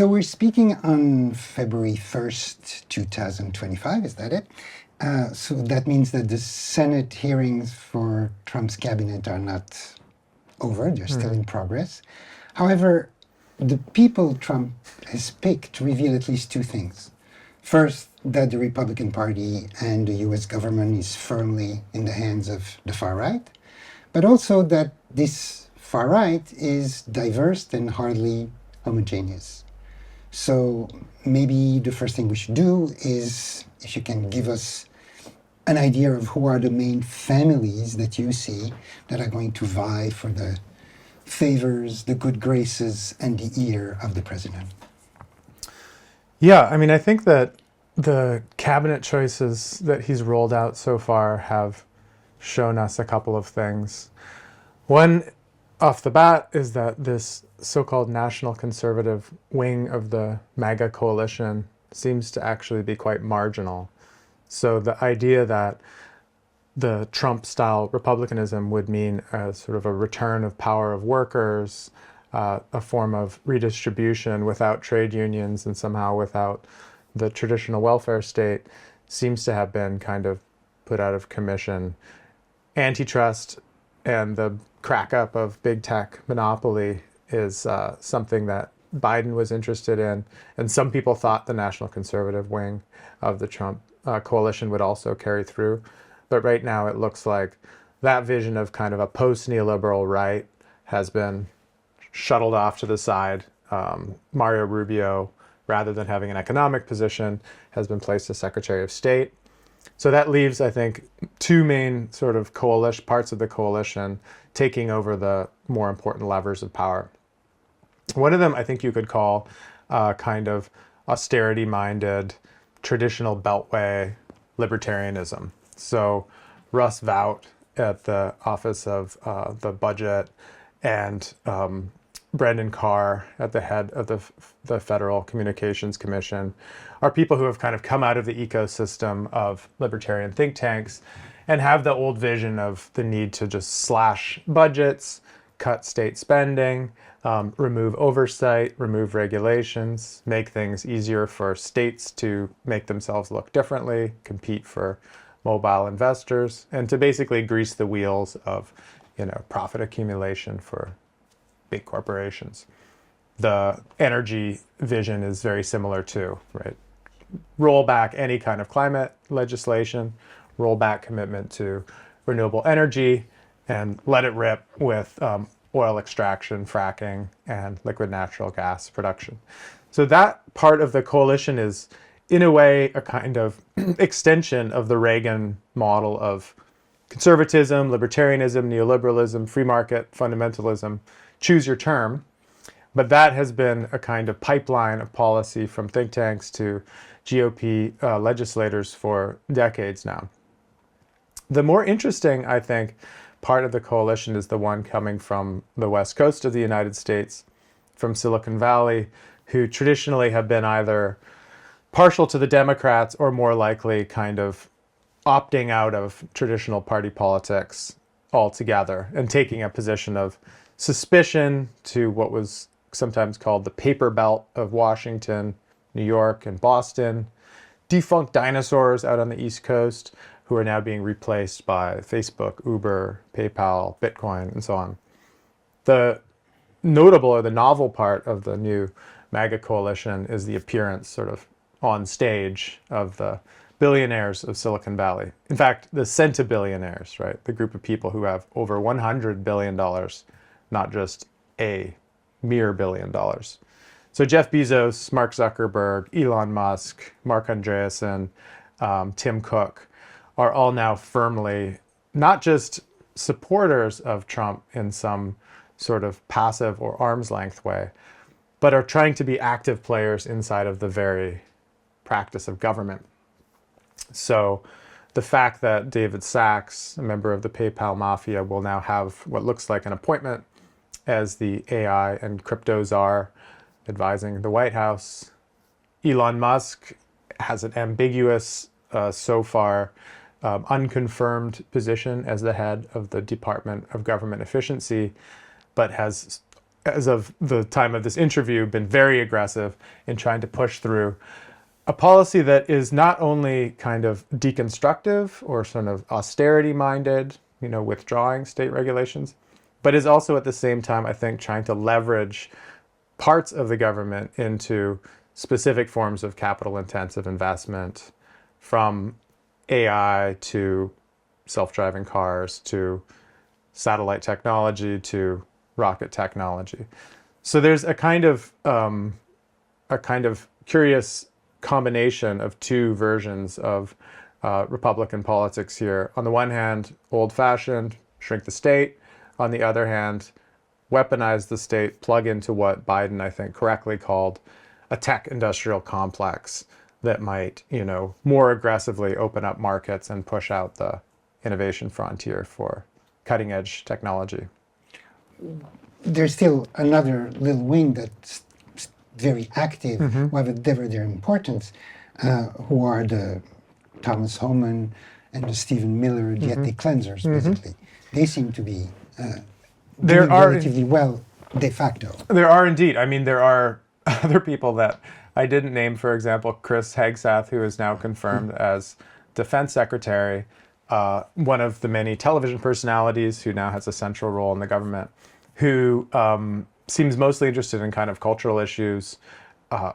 So we're speaking on February 1st, 2025, is that it? So that means that the Senate hearings for Trump's cabinet are not over, they're still in progress. However, the people Trump has picked reveal at least two things. First, that the Republican Party and the US government is firmly in the hands of the far right, but also that this far right is diverse and hardly homogeneous. So maybe the first thing we should do is, if you can give us an idea of who are the main families that you see that are going to vie for the favors, the good graces, and the ear of the president. Yeah, I mean, I think that the cabinet choices that he's rolled out so far have shown us a couple of things. One, off the bat, is that this so-called national conservative wing of the MAGA coalition seems to actually be quite marginal. So the idea that the Trump-style republicanism would mean a sort of a return of power of workers, a form of redistribution without trade unions and somehow without the traditional welfare state, seems to have been kind of put out of commission. Antitrust and the crack-up of big tech monopoly is something that Biden was interested in, and some people thought the national conservative wing of the Trump coalition would also carry through. But right now it looks like that vision of kind of a post-neoliberal right has been shuttled off to the side. Mario Rubio, rather than having an economic position, has been placed as Secretary of State. So that leaves, I think, two main sort of parts of the coalition taking over the more important levers of power. One of them I think you could call kind of austerity-minded, traditional beltway libertarianism. So Russ Vought at the Office of the Budget and Brendan Carr at the head of the Federal Communications Commission are people who have kind of come out of the ecosystem of libertarian think tanks and have the old vision of the need to just slash budgets, cut state spending, remove oversight, remove regulations, make things easier for states to make themselves look differently, compete for mobile investors, and to basically grease the wheels of, profit accumulation for big corporations. The energy vision is very similar too, right? Roll back any kind of climate legislation, roll back commitment to renewable energy, and let it rip with oil extraction, fracking, and liquid natural gas production. So that part of the coalition is, in a way, a kind of extension of the Reagan model of conservatism, libertarianism, neoliberalism, free market, fundamentalism, choose your term. But that has been a kind of pipeline of policy from think tanks to GOP legislators for decades now. The more interesting, I think, part of the coalition is the one coming from the West Coast of the United States, from Silicon Valley, who traditionally have been either partial to the Democrats or more likely kind of opting out of traditional party politics altogether and taking a position of suspicion to what was sometimes called the paper belt of Washington, New York, and Boston, defunct dinosaurs out on the East Coast who are now being replaced by Facebook, Uber, PayPal, Bitcoin, and so on. The notable or the novel part of the new MAGA coalition is the appearance sort of on stage of the billionaires of Silicon Valley. In fact, the centibillionaires, right? The group of people who have over $100 billion, not just a mere $1 billion. So Jeff Bezos, Mark Zuckerberg, Elon Musk, Mark Andreessen, Tim Cook are all now firmly not just supporters of Trump in some sort of passive or arm's length way, but are trying to be active players inside of the very practice of government. So the fact that David Sachs, a member of the PayPal mafia, will now have what looks like an appointment as the AI and crypto czar advising the White House. Elon Musk has an ambiguous, so far unconfirmed position as the head of the Department of Government Efficiency, but has as of the time of this interview, been very aggressive in trying to push through a policy that is not only kind of deconstructive or sort of austerity minded, withdrawing state regulations, but is also at the same time, I think, trying to leverage parts of the government into specific forms of capital intensive investment, from AI to self-driving cars to satellite technology to rocket technology. So there's a kind of curious combination of two versions of Republican politics here. On the one hand, old-fashioned, shrink the state. On the other hand, weaponize the state, plug into what Biden, I think, correctly called a tech industrial complex that might, more aggressively open up markets and push out the innovation frontier for cutting edge technology. There's still another little wing that's very active, whatever their importance, who are the Thomas Homan and the Stephen Miller, the ethnic cleansers, basically. They seem to be doing relatively well de facto. There are indeed. I mean, there are other people that I didn't name, for example, Chris Hegseth, who is now confirmed as defense secretary, one of the many television personalities who now has a central role in the government, who seems mostly interested in kind of cultural issues,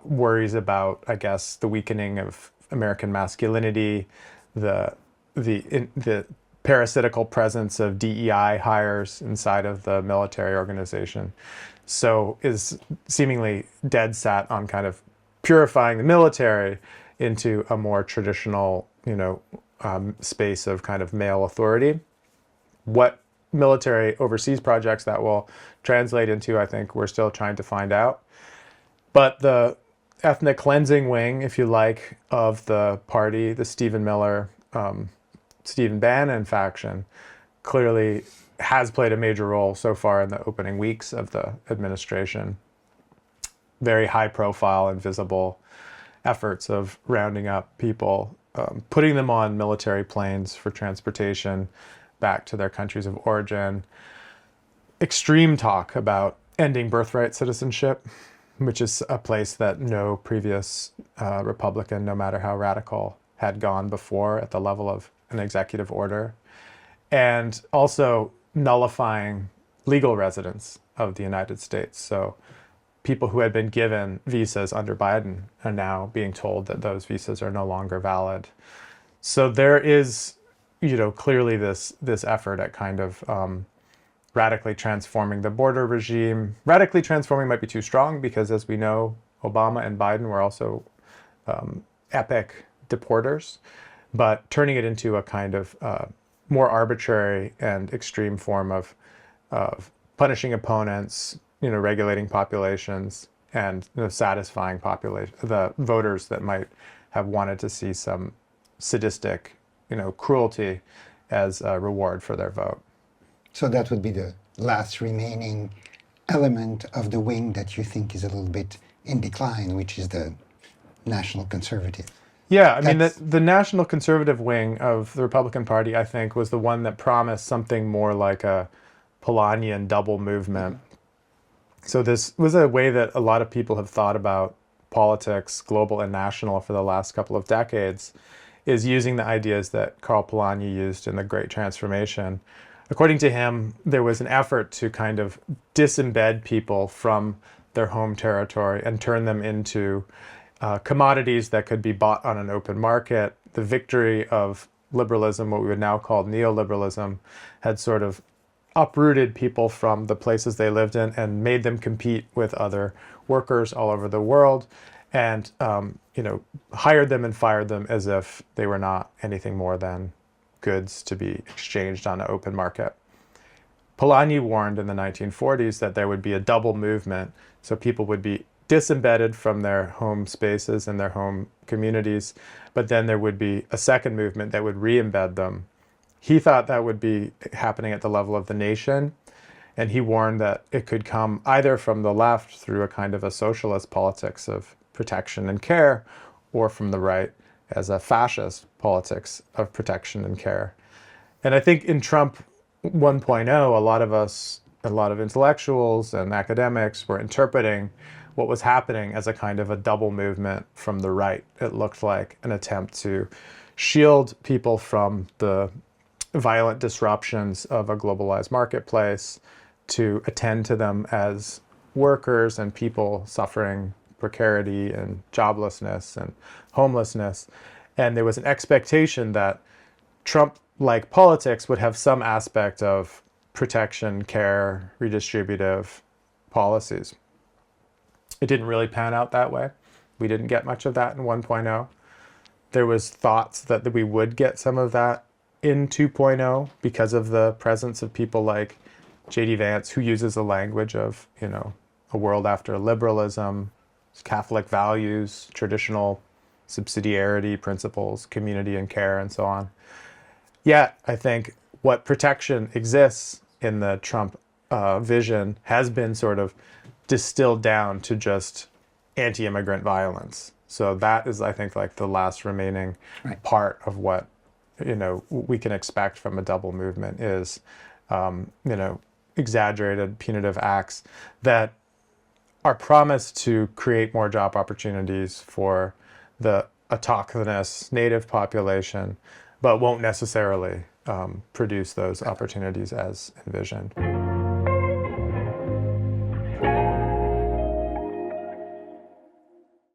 worries about, I guess, the weakening of American masculinity, the parasitical presence of DEI hires inside of the military organization. So is seemingly dead set on kind of purifying the military into a more traditional, space of kind of male authority. What military overseas projects that will translate into, I think we're still trying to find out. But the ethnic cleansing wing, if you like, of the party, the Stephen Miller, Stephen Bannon faction, clearly has played a major role so far in the opening weeks of the administration. Very high profile and visible efforts of rounding up people, putting them on military planes for transportation back to their countries of origin. Extreme talk about ending birthright citizenship, which is a place that no previous Republican, no matter how radical, had gone before at the level of an executive order. And also nullifying legal residence of the United States. So people who had been given visas under Biden are now being told that those visas are no longer valid. So there is, clearly this effort at kind of radically transforming the border regime. Radically transforming might be too strong because, as we know, Obama and Biden were also epic deporters, but turning it into a kind of more arbitrary and extreme form of punishing opponents, regulating populations, and satisfying the voters that might have wanted to see some sadistic, cruelty as a reward for their vote. So that would be the last remaining element of the wing that you think is a little bit in decline, which is the National Conservative. Yeah, I mean, the National Conservative wing of the Republican Party, I think, was the one that promised something more like a Polanyian double movement. So this was a way that a lot of people have thought about politics, global and national, for the last couple of decades, is using the ideas that Karl Polanyi used in The Great Transformation. According to him, there was an effort to kind of disembed people from their home territory and turn them into commodities that could be bought on an open market. The victory of liberalism, what we would now call neoliberalism, had sort of uprooted people from the places they lived in and made them compete with other workers all over the world, and hired them and fired them as if they were not anything more than goods to be exchanged on an open market. Polanyi warned in the 1940s that there would be a double movement, so people would be disembedded from their home spaces and their home communities, but then there would be a second movement that would re-embed them. He thought that would be happening at the level of the nation, and he warned that it could come either from the left through a kind of a socialist politics of protection and care, or from the right as a fascist politics of protection and care. And I think in Trump 1.0, a lot of us a lot of intellectuals and academics were interpreting what was happening as a kind of a double movement from the right. It looked like an attempt to shield people from the violent disruptions of a globalized marketplace, to attend to them as workers and people suffering precarity and joblessness and homelessness. And there was an expectation that Trump-like politics would have some aspect of protection, care, redistributive policies. It didn't really pan out that way. We didn't get much of that in 1.0. There was thoughts that we would get some of that in 2.0 because of the presence of people like J.D. Vance, who uses the language of, a world after liberalism, Catholic values, traditional subsidiarity principles, community and care, and so on. Yet, I think what protection exists in the Trump vision has been sort of distilled down to just anti-immigrant violence. So that is, I think, like the last remaining part of what, we can expect from a double movement is, exaggerated punitive acts that are promised to create more job opportunities for the autochthonous native population, but won't necessarily produce those opportunities as envisioned.